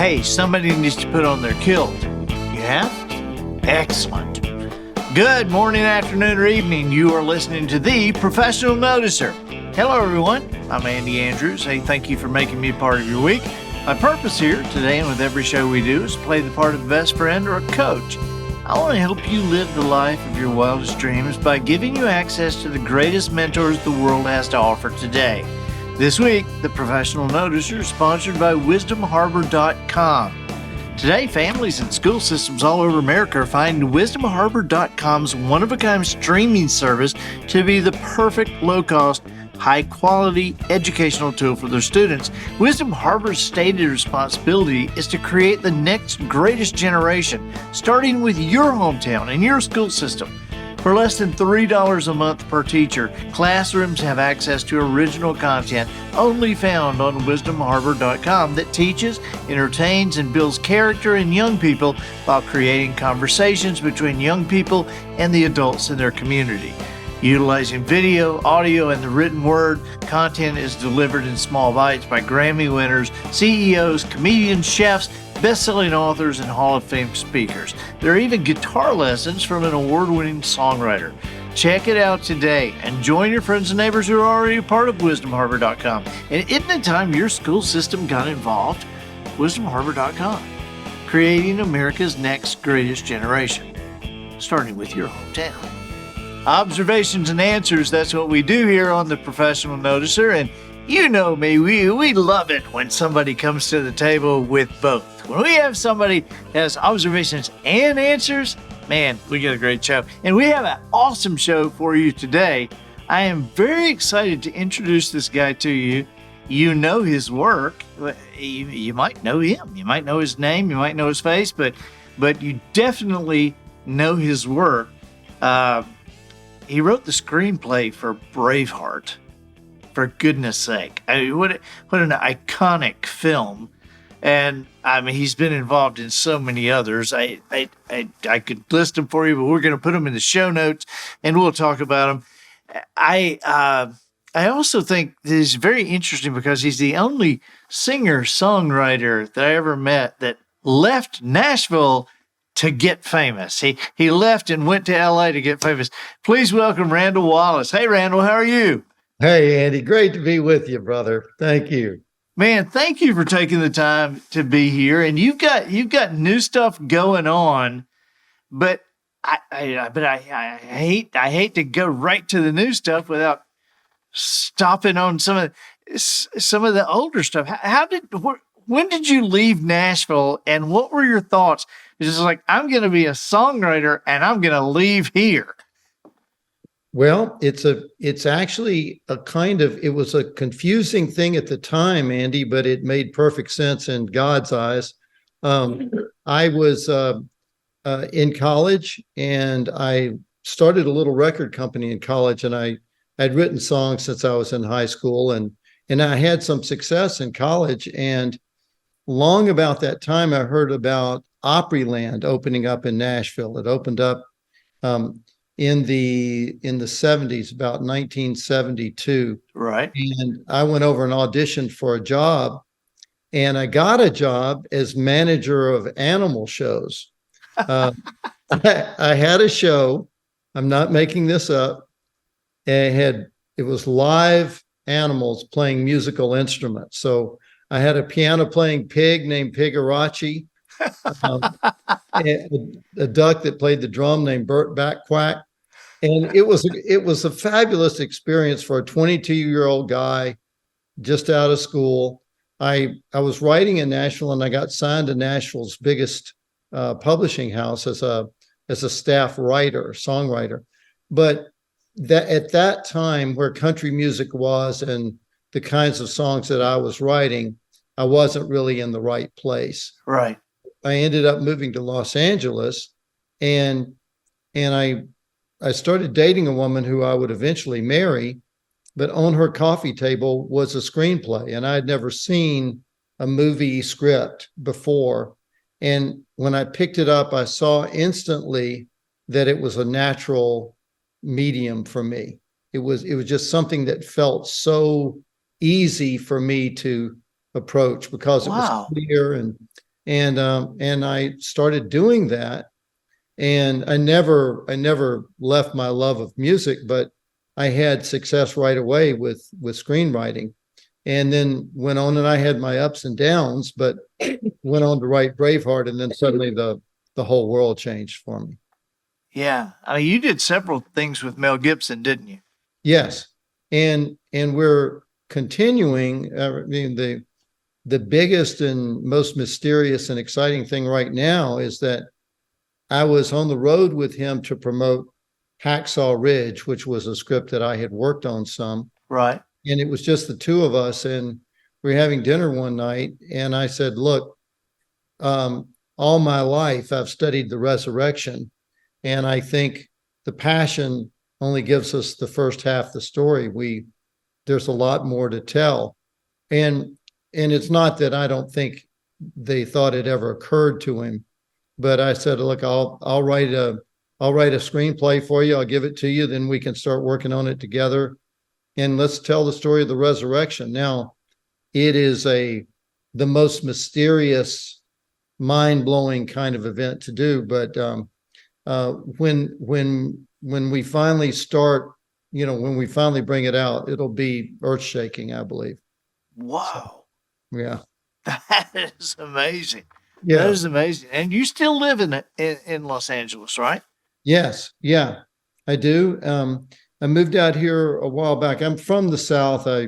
Hey, somebody needs to put on their kilt. You have? Excellent. Good morning, afternoon, or evening. You are listening to The Professional Noticer. Hello, everyone. I'm Andy Andrews. Hey, thank you for making me a part of your week. My purpose here today and with every show we do is to play the part of a best friend or a coach. I want to help you live the life of your wildest dreams by giving you access to the greatest mentors the world has to offer today. This week, The Professional Noticer is sponsored by wisdomharbor.com. Today, families and school systems all over America are finding wisdomharbor.com's one-of-a-kind streaming service to be the perfect low-cost, high-quality educational tool for their students. Wisdom Harbor's stated responsibility is to create the next greatest generation, starting with your hometown and your school system. For less than $3 a month per teacher, classrooms have access to original content only found on wisdomharbor.com that teaches, entertains, and builds character in young people while creating conversations between young people and the adults in their community. Utilizing video, audio, and the written word, content is delivered in small bites by Grammy winners, CEOs, comedians, chefs, best-selling authors, and Hall of Fame speakers. There are even guitar lessons from an award-winning songwriter. Check it out today and join your friends and neighbors who are already a part of wisdomharbor.com. And isn't it time your school system got involved? wisdomharbor.com, creating America's next greatest generation, starting with your hometown. Observations and answers, that's what we do here on The Professional Noticer, and you know me, we love it when somebody comes to the table with both. When we have somebody that has observations and answers, man, we get a great show. And we have an awesome show for you today. I am very excited to introduce this guy to you. You know his work. You might know him. You might know his name. You might know his face, but you definitely know his work. He wrote the screenplay for Braveheart. For goodness sake. I mean, what an iconic film. And I mean, he's been involved in so many others. I could list them for you, but we're going to put them in the show notes and we'll talk about them. I also think this is very interesting because he's the only singer-songwriter that I ever met that left Nashville to get famous. He left and went to LA to get famous. Please welcome Randall Wallace. Hey, Randall, how are you? Hey, Andy, great to be with you, brother. Thank you. Man, thank you for taking the time to be here. And you've got new stuff going on, but I hate to go right to the new stuff without stopping on some of the older stuff. When did you leave Nashville, and what were your thoughts? It's just like, I'm going to be a songwriter and I'm going to leave here. Well, it's actually it was a confusing thing at the time, Andy, but it made perfect sense in God's eyes. I was in college and I started a little record company in college, and I'd written songs since I was in high school, and I had some success in college. And long about that time, I heard about Opryland opening up in Nashville. It opened up in the 70s, about 1972. Right. And I went over and auditioned for a job, and I got a job as manager of animal shows. I had a show. I'm not making this up. It was live animals playing musical instruments. So I had a piano playing pig named Pigarachi, and a duck that played the drum named Burt Backquack. And it was a fabulous experience for a 22-year-old guy just out of school. I was writing in Nashville, and I got signed to Nashville's biggest publishing house as a staff writer, songwriter. But at that time, where country music was and the kinds of songs that I was writing, I wasn't really in the right place. Right. I ended up moving to Los Angeles, and I started dating a woman who I would eventually marry, but on her coffee table was a screenplay, and I had never seen a movie script before. And when I picked it up, I saw instantly that it was a natural medium for me. It was just something that felt so easy for me to approach because it was clear, And I started doing that. And I never left my love of music, but I had success right away with screenwriting, and then went on, and I had my ups and downs, but went on to write Braveheart, and then suddenly the whole world changed for me. Yeah. I mean, you did several things with Mel Gibson, didn't you? Yes, and we're continuing. I mean, the biggest and most mysterious and exciting thing right now is that I was on the road with him to promote Hacksaw Ridge, which was a script that I had worked on some. Right. And it was just the two of us. And we were having dinner one night. And I said, look, all my life I've studied the resurrection. And I think the passion only gives us the first half of the story. There's a lot more to tell. And it's not that I don't think they thought it ever occurred to him, but I said, look, I'll write a screenplay for you. I'll give it to you. Then we can start working on it together. And let's tell the story of the resurrection. Now, it is the most mysterious, mind-blowing kind of event to do. But when we finally start, when we finally bring it out, it'll be earth-shaking, I believe. Wow. So, yeah. That is amazing. Yeah. That is amazing. And you still live in Los Angeles, right? Yes. Yeah, I do. I moved out here a while back. I'm from the South. I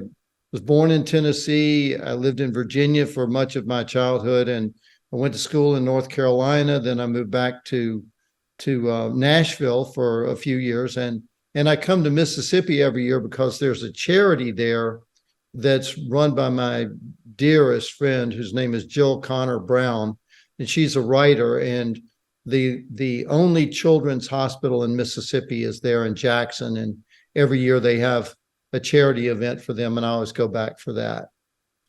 was born in Tennessee. I lived in Virginia for much of my childhood, and I went to school in North Carolina. Then I moved back to Nashville for a few years, and I come to Mississippi every year because there's a charity there that's run by my dearest friend, whose name is Jill Connor Brown, and she's a writer. And the only children's hospital in Mississippi is there in Jackson, and every year they have a charity event for them, and I always go back for that.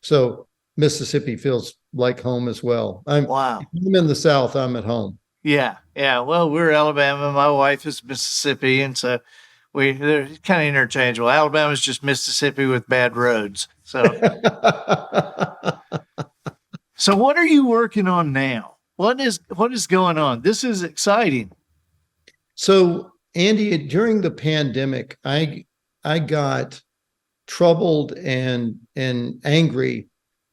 So Mississippi feels like home as well. Wow. I'm in the South. I'm at home. Yeah. Yeah. Well, we're Alabama. My wife is Mississippi, and so they're kind of interchangeable. Alabama's just Mississippi with bad roads. So, so what are you working on now? What is going on? This is exciting. So, Andy, during the pandemic, I got troubled and angry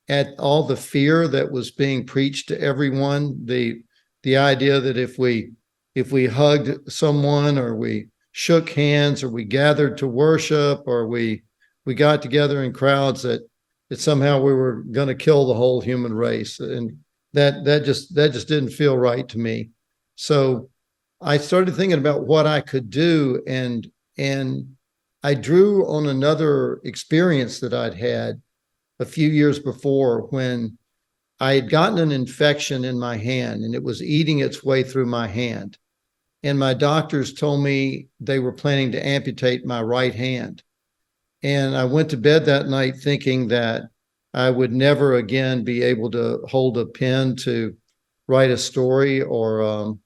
at all the fear that was being preached to everyone. The idea that if we hugged someone, or we shook hands, or we gathered to worship, or we got together in crowds, that somehow we were going to kill the whole human race, and that just didn't feel right to me. So I started thinking about what I could do, and I drew on another experience that I'd had a few years before, when I had gotten an infection in my hand, and it was eating its way through my hand. And my doctors told me they were planning to amputate my right hand. And I went to bed that night thinking that I would never again be able to hold a pen to write a story, or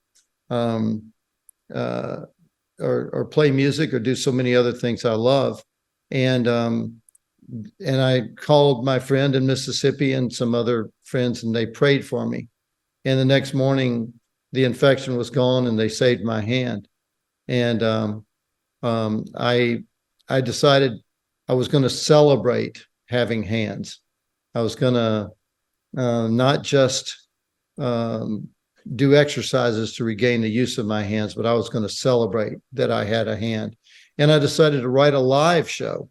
play music, or do so many other things I love. And I called my friend in Mississippi and some other friends, and they prayed for me. And the next morning, the infection was gone, and they saved my hand. And I decided I was going to celebrate having hands. I was going to not just do exercises to regain the use of my hands, but I was going to celebrate that I had a hand. And I decided to write a live show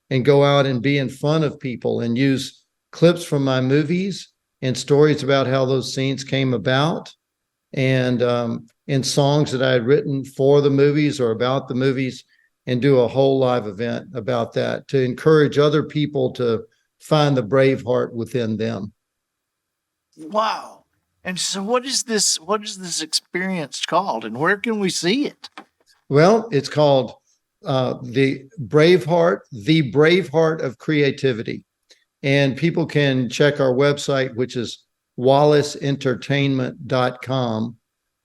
and go out and be in front of people and use clips from my movies and stories about how those scenes came about, and songs that I had written for the movies or about the movies, and do a whole live event about that to encourage other people to find the brave heart within them. Wow. And so what is this experience called, and where can we see it? Well, it's called the Braveheart of Creativity. And people can check our website, which is wallaceentertainment.com,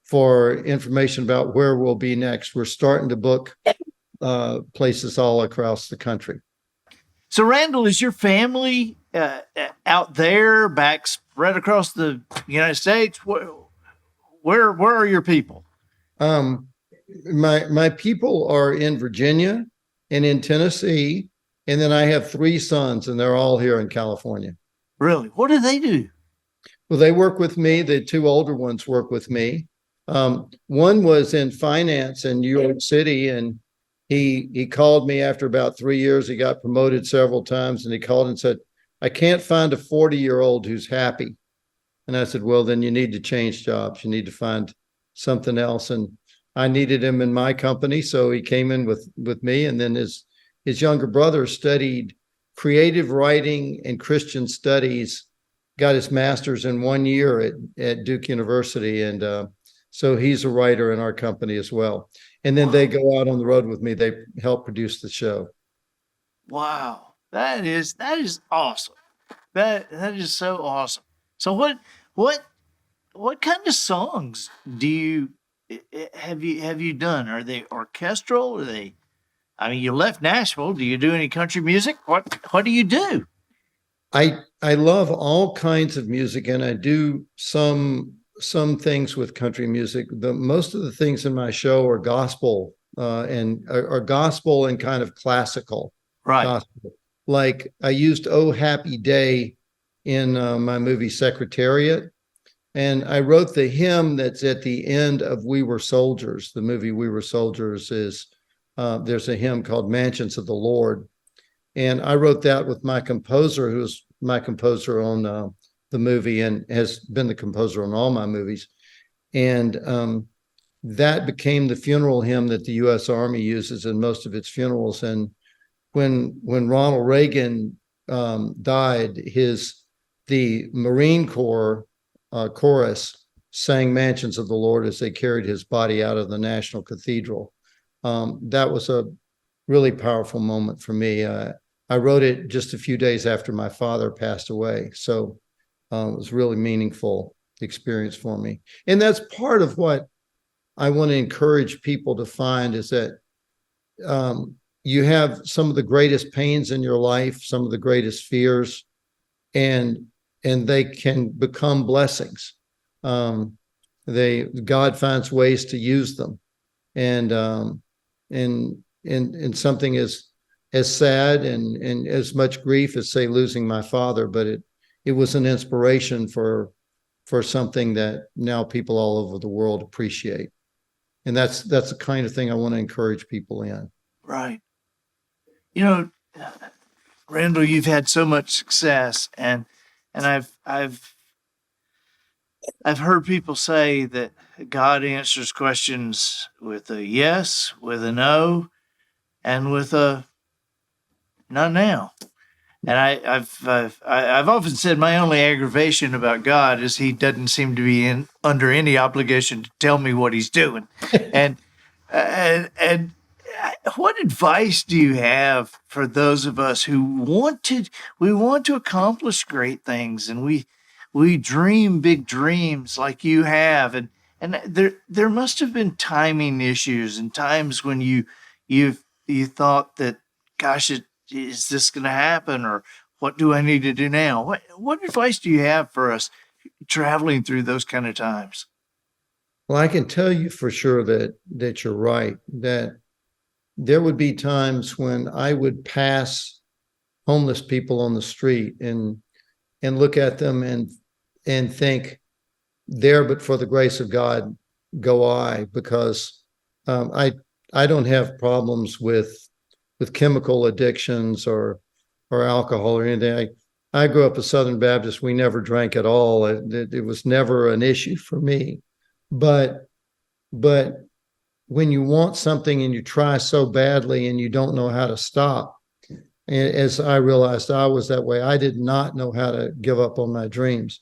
for information about where we'll be next. We're starting to book places all across the country. So, Randall, is your family out there back right across the United States. Where are your people? My people are in Virginia and in Tennessee, and then I have 3 sons, and they're all here in California. Really? What do they do? Well, they work with me. The 2 older ones work with me. One was in finance in New York City, and he called me after about 3 years. He got promoted several times, and he called and said, "I can't find a 40-year-old who's happy." And I said, "Well, then you need to change jobs. You need to find something else." And I needed him in my company, so he came in with me. And then his younger brother studied creative writing and Christian studies, got his master's in 1 year at Duke University. And so he's a writer in our company as well. And then they go out on the road with me. They help produce the show. Wow. That is awesome. That is so awesome. So what kind of songs do you have you done? Are they orchestral? Are they, I mean, you left Nashville. Do you do any country music? What do you do? I love all kinds of music, and I do some things with country music. Most of the things in my show are gospel, and are gospel and kind of classical. Right. Gospel. Like I used "Oh Happy Day" in my movie Secretariat, and I wrote the hymn that's at the end of "We Were Soldiers." The movie "We Were Soldiers" is there's a hymn called "Mansions of the Lord," and I wrote that with my composer, who's my composer on the movie and has been the composer on all my movies. And that became the funeral hymn that the U.S. Army uses in most of its funerals. And when Ronald Reagan died, the Marine Corps chorus sang "Mansions of the Lord" as they carried his body out of the National Cathedral. That was a really powerful moment for me. I wrote it just a few days after my father passed away. So it was a really meaningful experience for me. And that's part of what I want to encourage people to find, is that you have some of the greatest pains in your life, some of the greatest fears, and they can become blessings. God finds ways to use them. And something as sad and as much grief as, say, losing my father, but it was an inspiration for something that now people all over the world appreciate. And that's the kind of thing I want to encourage people in. Right. You know, Randall, you've had so much success, and I've heard people say that God answers questions with a yes, with a no, and with a not now. And I've often said my only aggravation about God is he doesn't seem to be under any obligation to tell me what he's doing. and what advice do you have for those of us who want to accomplish great things, and we dream big dreams like you have, and there must have been timing issues and times when you thought that, gosh, is this going to happen, or what do I need to do now? What advice do you have for us traveling through those kind of times? Well, I can tell you for sure that you're right, that there would be times when I would pass homeless people on the street and look at them and think, there, but for the grace of God, go I, because I don't have problems with chemical addictions or alcohol or anything. I grew up a Southern Baptist. We never drank at all. It was never an issue for me. But when you want something and you try so badly and you don't know how to stop, as I realized I was that way, I did not know how to give up on my dreams.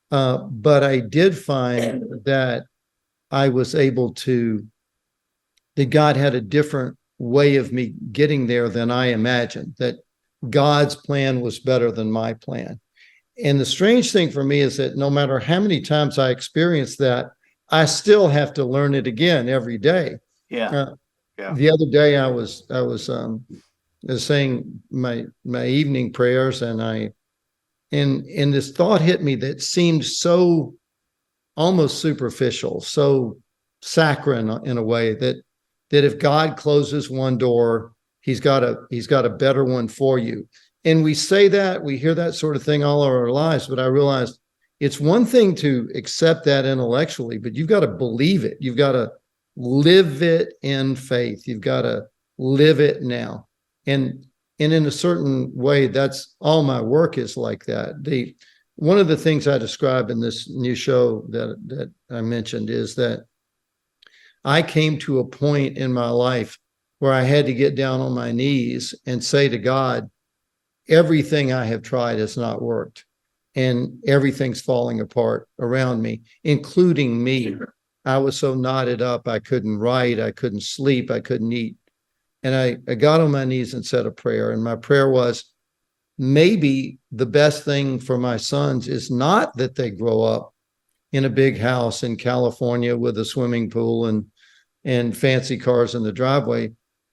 But I did find that I was able to, that God had a different way of me getting there than I imagined, that God's plan was better than my plan. And the strange thing for me is that no matter how many times I experience that, I still have to learn it again every day. Yeah. The other day I was saying my evening prayers, and And this thought hit me that seemed so almost superficial, so saccharine in a way, that if God closes one door, he's got a better one for you. And we say that, we hear that sort of thing all our lives, but I realized it's one thing to accept that intellectually, but you've got to believe it. You've got to live it in faith. You've got to live it now. And in a certain way, that's all my work is like that. One of the things I describe in this new show that I mentioned is that I came to a point in my life where I had to get down on my knees and say to God, everything I have tried has not worked, and everything's falling apart around me, including me. I was so knotted up, I couldn't write, I couldn't sleep, I couldn't eat. And I got on my knees and said a prayer. And my prayer was, maybe the best thing for my sons is not that they grow up in a big house in California with a swimming pool and fancy cars in the driveway.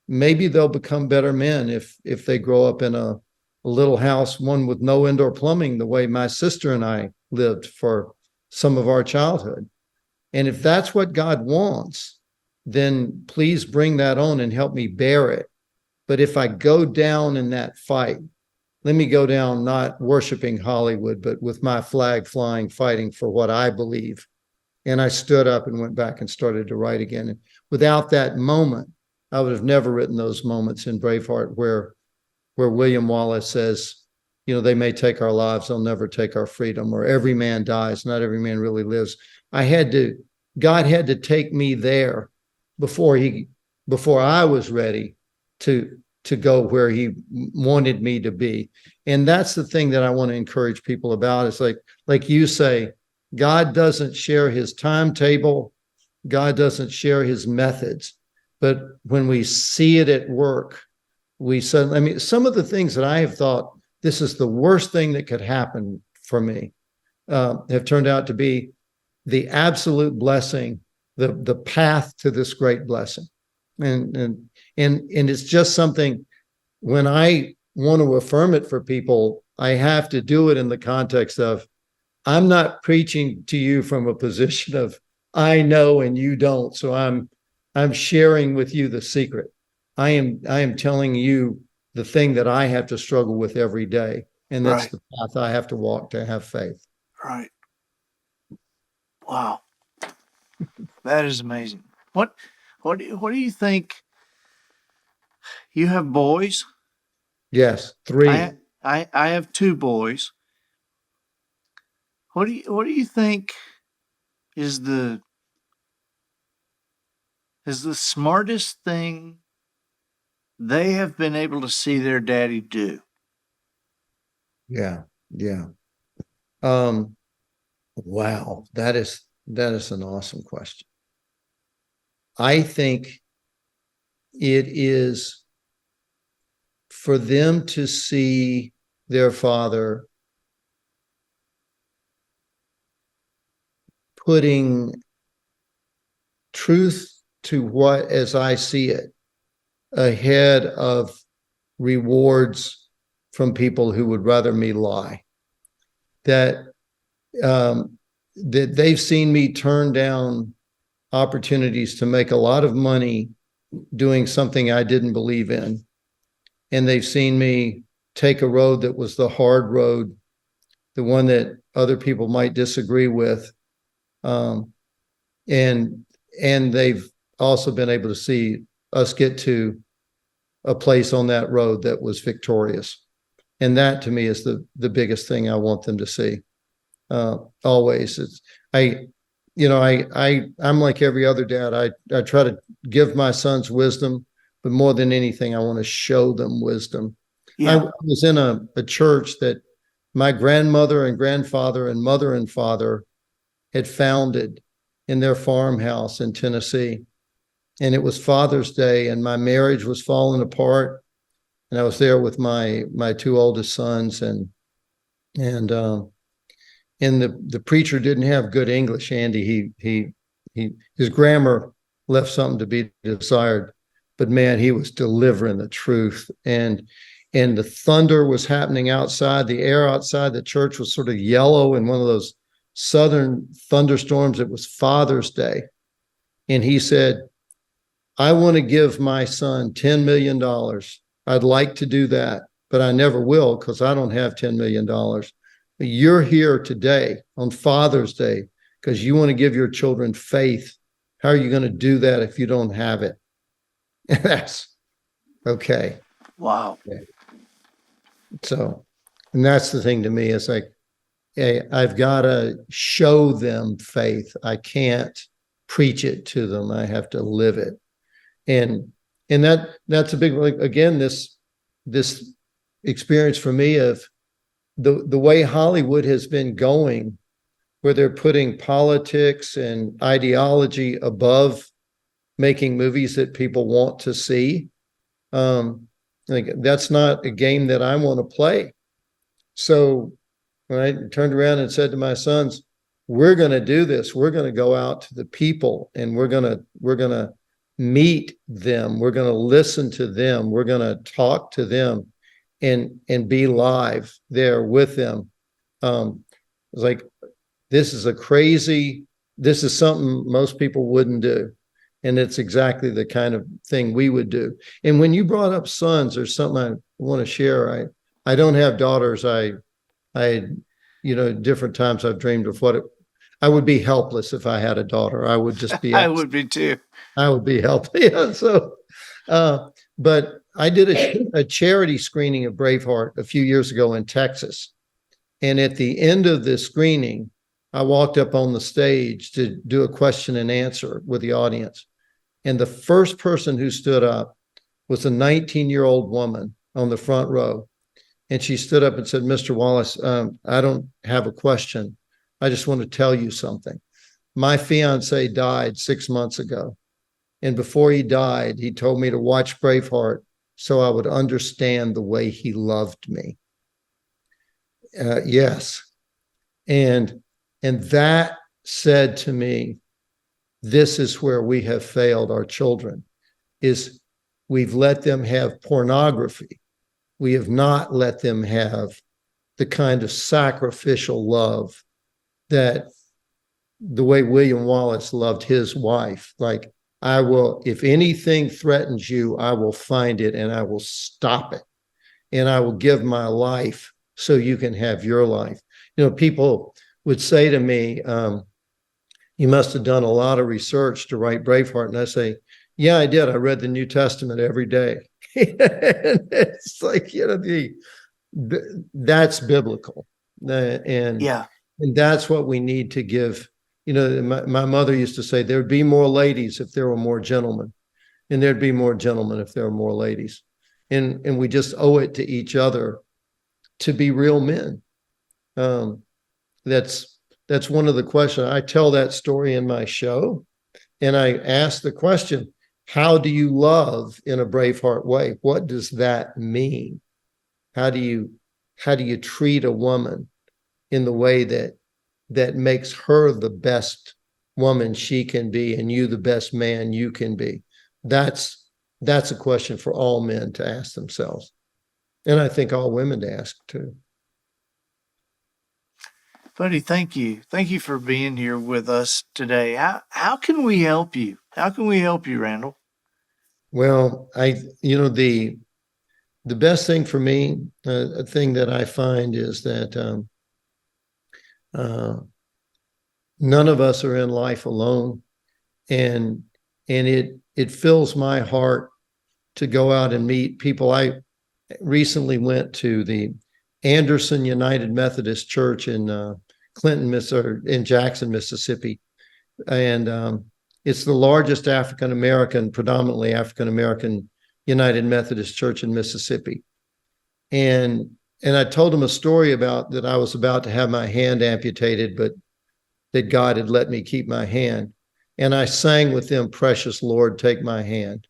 Maybe they'll become better men if they grow up in a little house, one with no indoor plumbing, the way my sister and I lived for some of our childhood. And if that's what God wants, then please bring that on and help me bear it. But if I go down in that fight, let me go down not worshiping Hollywood, but with my flag flying, fighting for what I believe. And I stood up and went back and started to write again. And without that moment, I would have never written those moments in Braveheart where William Wallace says, they may take our lives, they'll never take our freedom, or every man dies, not every man really lives. God had to take me there before I was ready to go where he wanted me to be. And that's the thing that I want to encourage people about. It's like you say, God doesn't share his timetable. God doesn't share his methods. But when we see it at work, some of the things that I have thought, this is the worst thing that could happen for me, have turned out to be the absolute blessing, the path to this great blessing. And it's just something, when I want to affirm it for people, I have to do it in the context of, I'm not preaching to you from a position of I know and you don't, so I'm sharing with you the secret. I am telling you the thing that I have to struggle with every day, and that's Right. the path I have to walk to have faith. Right. Wow. That is amazing. What do you think? You have boys? Yes, 3. I have 2 boys. What do you think is the smartest thing they have been able to see their daddy do? Yeah. Wow, that is an awesome question. I think it is for them to see their father putting truth to what, as I see it, ahead of rewards from people who would rather me lie. That they've seen me turn down opportunities to make a lot of money doing something I didn't believe in. And they've seen me take a road that was the hard road, the one that other people might disagree with. And they've also been able to see us get to a place on that road that was victorious. And that to me is the biggest thing I want them to see. Always. I'm like every other dad. I try to give my sons wisdom, but more than anything, I want to show them wisdom. Yeah. I was in a church that my grandmother and grandfather and mother and father had founded in their farmhouse in Tennessee. And it was Father's Day, and my marriage was falling apart. And I was there with my 2 oldest sons, and the preacher didn't have good English, Andy. His grammar left something to be desired, but man, he was delivering the truth. And and the thunder was happening outside. The air outside the church was sort of yellow in one of those southern thunderstorms. It was Father's Day. And he said, I want to give my son $10 million. I'd like to do that, but I never will because I don't have $10 million. But you're here today on Father's Day because you want to give your children faith. How are you going to do that if you don't have it? That's okay. Wow. Okay. So, and that's the thing to me, is like, hey, I've got to show them faith. I can't preach it to them. I have to live it. And that's a big, again, this experience for me of the way Hollywood has been going, where they're putting politics and ideology above making movies that people want to see. Like, that's not a game that I want to play. So when I turned around and said to my sons, we're going to do this. We're going to go out to the people and we're going to meet them. We're going to listen to them. We're going to talk to them and be live there with them. It's like, this is something most people wouldn't do. And it's exactly the kind of thing we would do. And when you brought up sons, there's something I want to share. I don't have daughters. I different times I've dreamed of I would be helpless if I had a daughter. I would just be. I would be too. I would be helpless. Yeah, so, but I did a charity screening of Braveheart a few years ago in Texas. And at the end of the screening, I walked up on the stage to do a question and answer with the audience. And the first person who stood up was a 19-year-old woman on the front row. And she stood up and said, Mr. Wallace, I don't have a question. I just want to tell you something. My fiance died 6 months ago. And before he died, he told me to watch Braveheart so I would understand the way he loved me. Yes. And that said to me, this is where we have failed our children, is we've let them have pornography. We have not let them have the kind of sacrificial love that the way William Wallace loved his wife. Like, I will, if anything threatens you, I will find it and I will stop it. And I will give my life so you can have your life. You know, people would say to me, you must have done a lot of research to write Braveheart. And I say, yeah, I did. I read the New Testament every day. And it's like, that's biblical. And that's what we need to give. You know, my mother used to say, there'd be more ladies if there were more gentlemen, and there'd be more gentlemen if there were more ladies. And we just owe it to each other to be real men. That's one of the questions. I tell that story in my show, and I ask the question, how do you love in a Braveheart way? What does that mean? How do you treat a woman in the way that makes her the best woman she can be and you the best man you can be? That's a question for all men to ask themselves. And I think all women to ask too. Buddy, thank you. Thank you for being here with us today. How can we help you? How can we help you, Randall? Well, the best thing for me, a thing that I find is that none of us are in life alone, and it fills my heart to go out and meet people. I recently went to the Anderson United Methodist Church in in Jackson, Mississippi, and it's the largest predominantly African-American United Methodist Church in Mississippi. And I told them a story about that I was about to have my hand amputated, but that God had let me keep my hand. And I sang with them, Precious Lord, Take My Hand.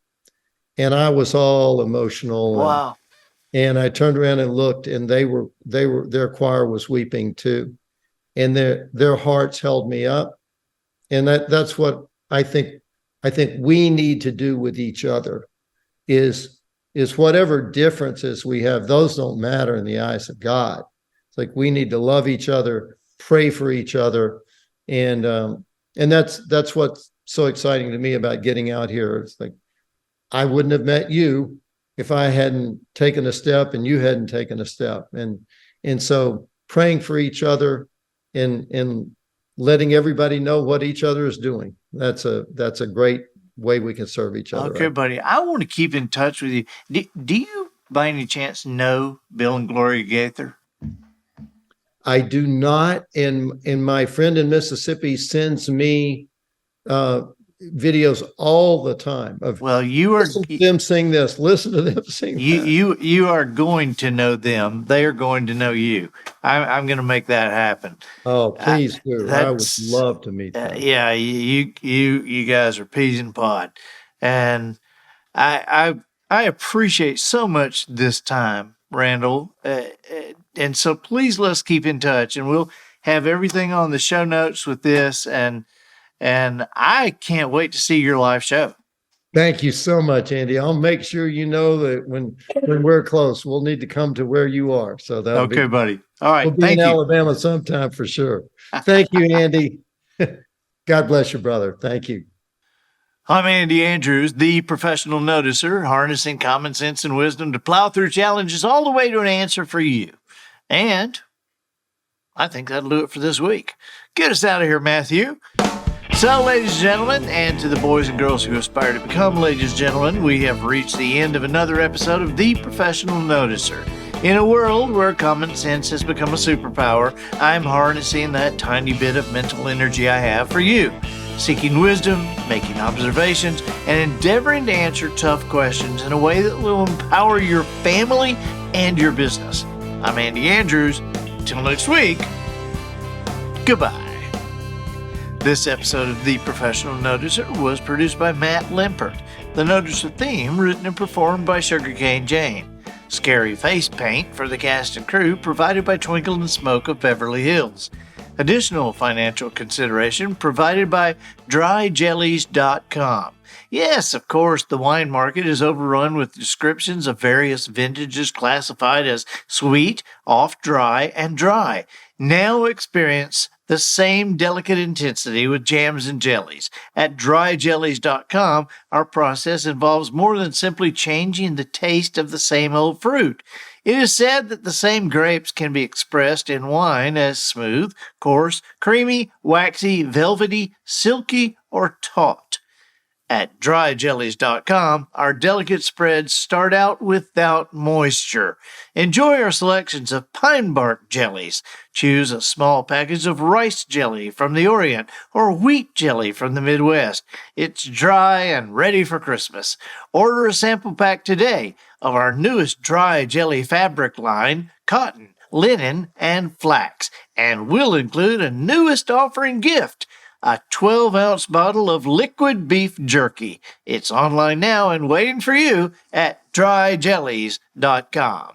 And I was all emotional. Wow. And I turned around and looked, and their choir was weeping too. And their hearts held me up. And that's what I think we need to do with each other, is is whatever differences we have, those don't matter in the eyes of God. It's like we need to love each other, pray for each other, and that's what's so exciting to me about getting out here. It's like I wouldn't have met you if I hadn't taken a step and you hadn't taken a step, and so praying for each other and letting everybody know what each other is doing. That's a great way we can serve each other. Okay, buddy. I want to keep in touch with you. Do you, by any chance, know Bill and Gloria Gaither? I do not, and my friend in Mississippi sends me videos all the time of you are listen to them sing this, listen to them sing that. You are going to know them. They are going to know you. I'm going to make that happen. Oh, please do. I would love to meet them. Yeah, you guys are peas in pod, and I appreciate so much this time, Randall. And so please let's keep in touch, and we'll have everything on the show notes with this, and I can't wait to see your live show. Thank you so much, Andy. I'll make sure you know that when we're close, we'll need to come to where you are. So that okay, buddy. All right, we'll be in Alabama sometime for sure. Thank you, Andy. God bless you, brother. Thank you. I'm Andy Andrews, the professional noticer, harnessing common sense and wisdom to plow through challenges all the way to an answer for you. And I think that'll do it for this week. Get us out of here, Matthew. So, ladies and gentlemen, and to the boys and girls who aspire to become ladies and gentlemen, we have reached the end of another episode of The Professional Noticer. In a world where common sense has become a superpower, I'm harnessing that tiny bit of mental energy I have for you, seeking wisdom, making observations, and endeavoring to answer tough questions in a way that will empower your family and your business. I'm Andy Andrews. Till next week, goodbye. This episode of The Professional Noticer was produced by Matt Limpert. The Noticer theme written and performed by Sugarcane Jane. Scary face paint for the cast and crew provided by Twinkle and Smoke of Beverly Hills. Additional financial consideration provided by dryjellies.com. Yes, of course, the wine market is overrun with descriptions of various vintages classified as sweet, off-dry, and dry. Now experience the same delicate intensity with jams and jellies. At dryjellies.com, our process involves more than simply changing the taste of the same old fruit. It is said that the same grapes can be expressed in wine as smooth, coarse, creamy, waxy, velvety, silky, or taut. At dryjellies.com, our delicate spreads start out without moisture. Enjoy our selections of pine bark jellies. Choose a small package of rice jelly from the Orient or wheat jelly from the Midwest. It's dry and ready for Christmas. Order a sample pack today of our newest dry jelly fabric line, cotton, linen, and flax, and we'll include a newest offering gift, a 12-ounce bottle of liquid beef jerky. It's online now and waiting for you at dryjellies.com.